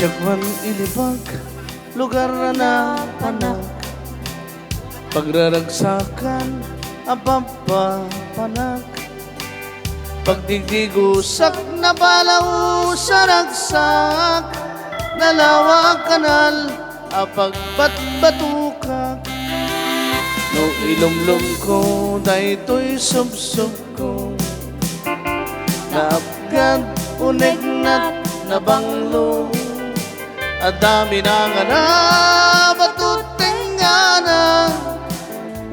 Jagwan ilibag, lugar na panak. Pagraragsakan, apampapanak. Pagdigdigusak na balaw sa ragsak, nalawa kanal, apagbatbatukak. No ilumlum ko, daytoy subsub ko. Naapgad, unegnat, nabanglo. Adami na nga na, batuting nga na.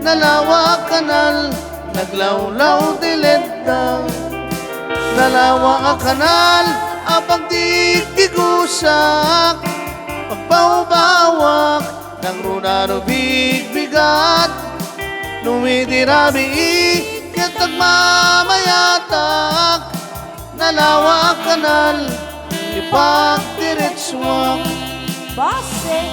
Nalawa kanal, naglawlaw diledang. Nalawa kanal, apagdigdigusak. Pagpawbawak, ng runano bigbigat. Numidirami, katag mamayatak. Nalawa kanal, ipagdiretswak. Base.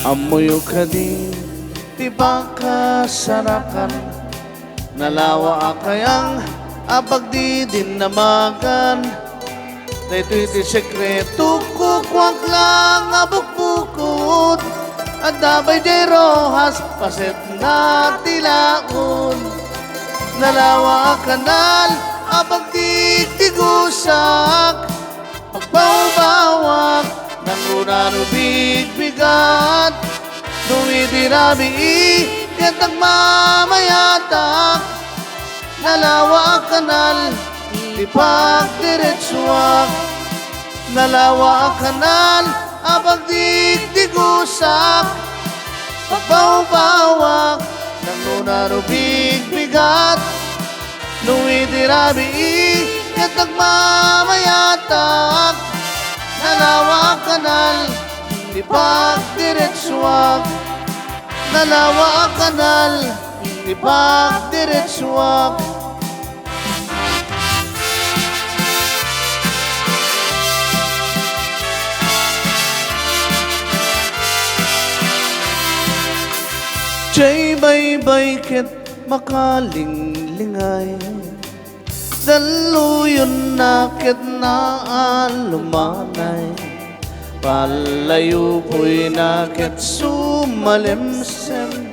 Amoy ka din, tiba ka sarakan. Nalawa kayang apagdi din namagan. Daytoy ti sekreto kukwak lang abukbukod. At dabay di rohas paset na tilaon. Nalawa kanal apagdi tigusak. Pagpawbawak ng runano bigbigat. Numidirami katag mamayatak. Nalawa kanal, ipagdiretswak. Nalawa kanal, apagdigdigusak. Pagpawbawak ng runano bigbigat. Numidirami katag mamayatak. Nalawa kanal, ipagdiretswak. Nalawa kanal, ipagdiretswak. Jay baybay ket makalinglingay. Daluyon na ket naalumanay. Palayo po'y nakit sumalimsem.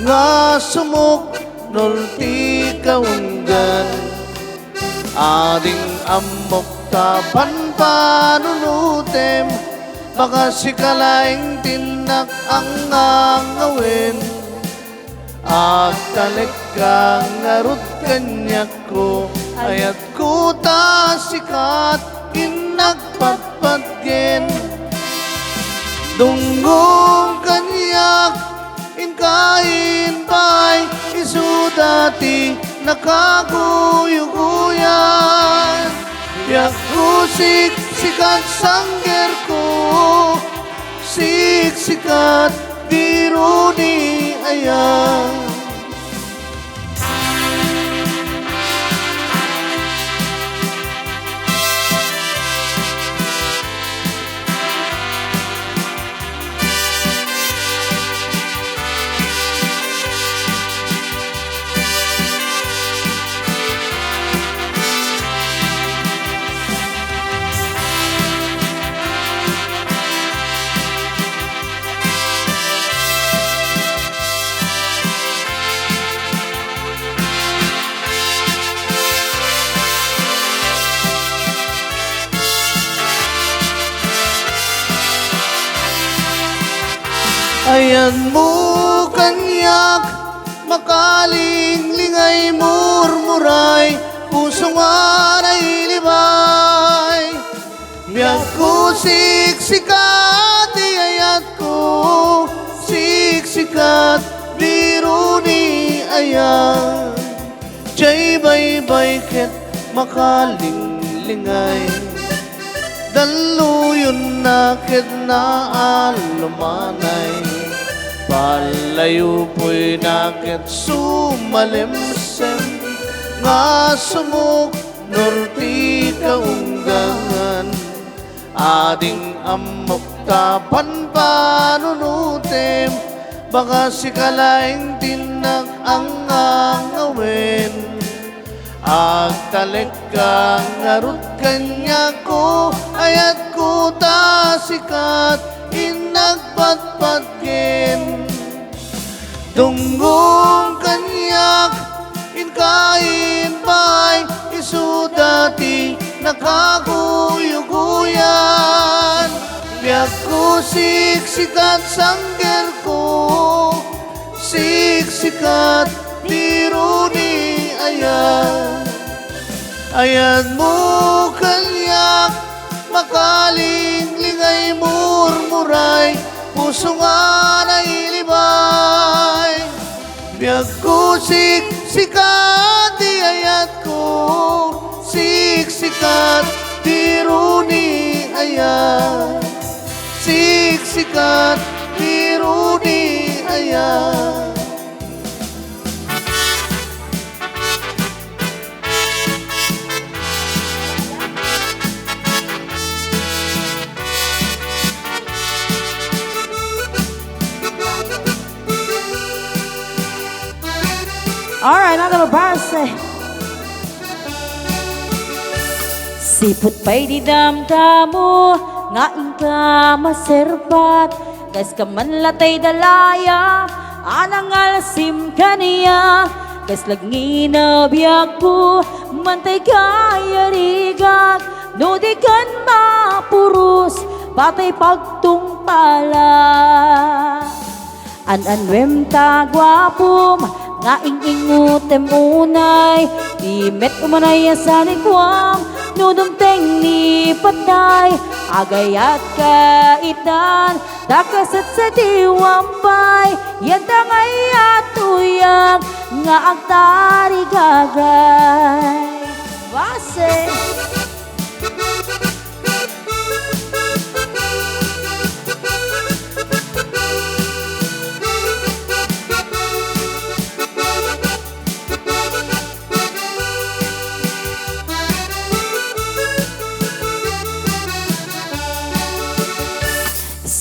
Nga sumuk nulti kaunggan. Ading amok tapan panunutem. Baka si kalaing tinak ang ngangawin. Agtalik kang narut kanyak ko. Ayat ko ta sikat inagpatpatgen. Dunggong kanyak, inkain pa'y isudati nakaguyuguyan. Yakusik sikat sangger ko, siksikat biru ni ayang. Ayan mo kanyak, makalinglingay murmuray, pusong aray libay. Biyak ko siksikat, iyayat ko, siksikat, biru ni ayang. Jay baybay ket makalinglingay. Daluyon na ket naalumanay. Palayo po'y nakit sumalimsem. Nga sumuk nurti kaunggangan. Ading amok tapan panunutem. baka si kalaing tinag ang ngawin. Agtalek ka ngarut kanya ko, ayat ko ta sikat inagpatpatkin. Tunggong kanyak inkain bay, isu dati nakakuyuguyan. Biyak ko siksikat sangger ko, siksikat biro ni ayat. Ayat mo kanyak makaling lingay murmuray, puso nga na ilibay. Biyak ko siksikat di ayat ko, siksikat biro ni ayat. Siksikat biro ni ayat. Alright, another verse. Sipot pa'y di damdamo, nga ka maserpat. Kas ka man latay dalaya, anang alasim ka niya. Kas lagni na biyak ko, mantay kaya rigak. No di kan mapurus, patay pagtungpala. An-anwem ta gwapom, nga ing-ingutem unay. Di met umanay asanin kwam, nudumteng ni patay. Agayat kaitan, dakasat sa diwampay. Yantang ay atuyang, nga ang tari gagay. Base!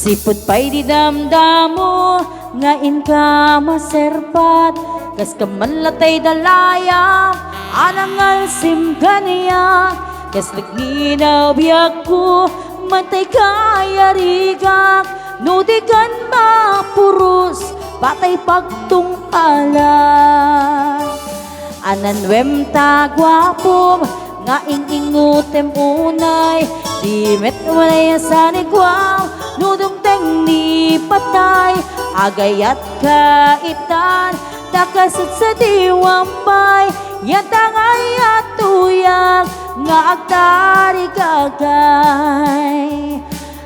Sipot pa'y di damdamo, ngain ka maserpat. Kas ka man latay dalaya, anang alsim ka niya. Kas lagni na biyak ko, mantay kaya rigak. No di kan mapurus, patay pagtungpala. Ananwem ta gwapom, nga ing-ingutem unay. Di met umanay asanin kwam, nudong teng ni patay. Agayat kaitan, dakasat sa diwampay. Yantang ay atuyang, nga agtari gagay.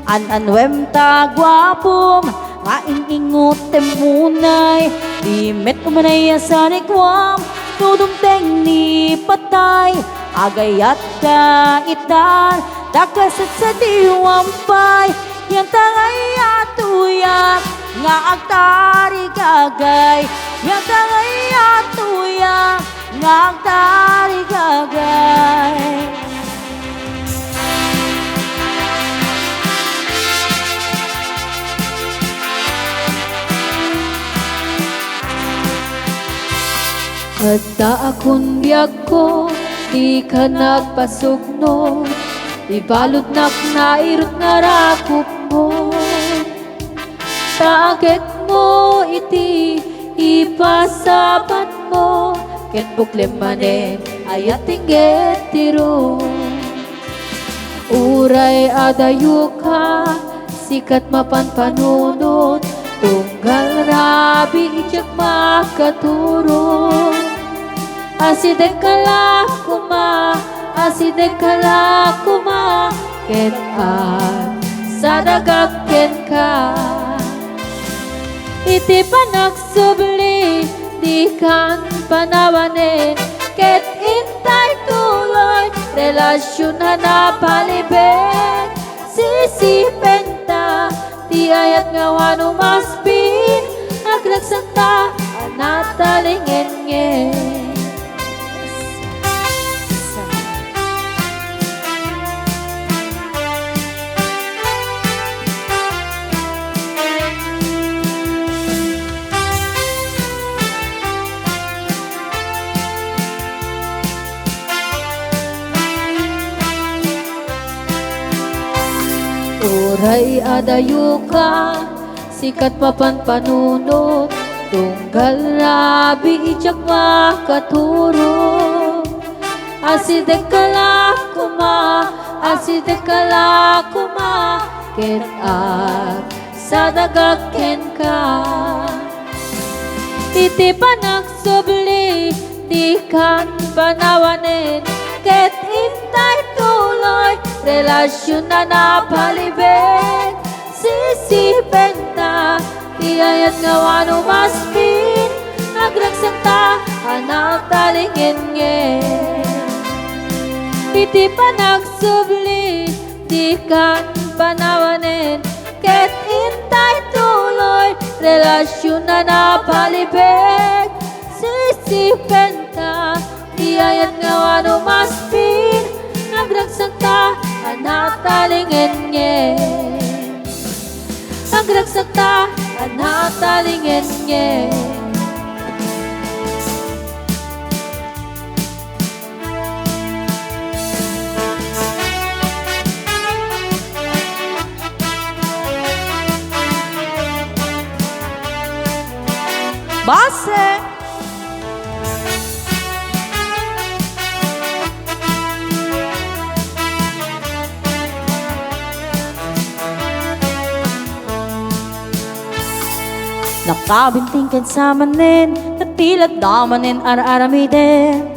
An-anwem ta gwapom, nga ing-ingutem unay. Di met umanay asanin kwam, nudong teng ni patay. Agayat kaitan, dakasat sa diwampay. Yantang ay atuyang, nga agtari gagay. Yantang ay atuyang, nga agtari gagay. Kada akong biyak ko, di ka nagpasugno. Ibalot nak nairot nga rakop mo. Takit mo iti, ipasabat mo. Ket buklem manen, ayat tingget tiro. Uray adayo ka, sikat mapanpanunot. Tunggal rabi ijak makaturot. Asidek kala kuma, asidek kala kuma. Ken sadagak ken ka. Iti panagsubli, di kan panawanin. Ket intay tuloy, relasyon hanapalibet. Sisipen ta, di ayat nga wano maspin. Aglagsanta, anatalingin-ngin. Day adayo ka, sikat papanpanunot, tunggal rabi ijak makaturo. Asidek kala kuma, ken at sa dagaken ka. Titipan nagsubli, di kan panawanin, ket intay tuloy, relasyon na napalibig. Sisipin na, di ayat nga wano maspin, nagragsang ta, anak talingin ngen. Iti pa nagsubli, di kan panawanin, ket intay tuloy, relasyon na napalibig. Sisipin ta, di ayat nga wano maspin, nagragsang ta, anak talingin ngen. Nagragsang ta, anak talingin ngen. Base! Nakabinting kan sa manin, natilat damanin ar-aramiden.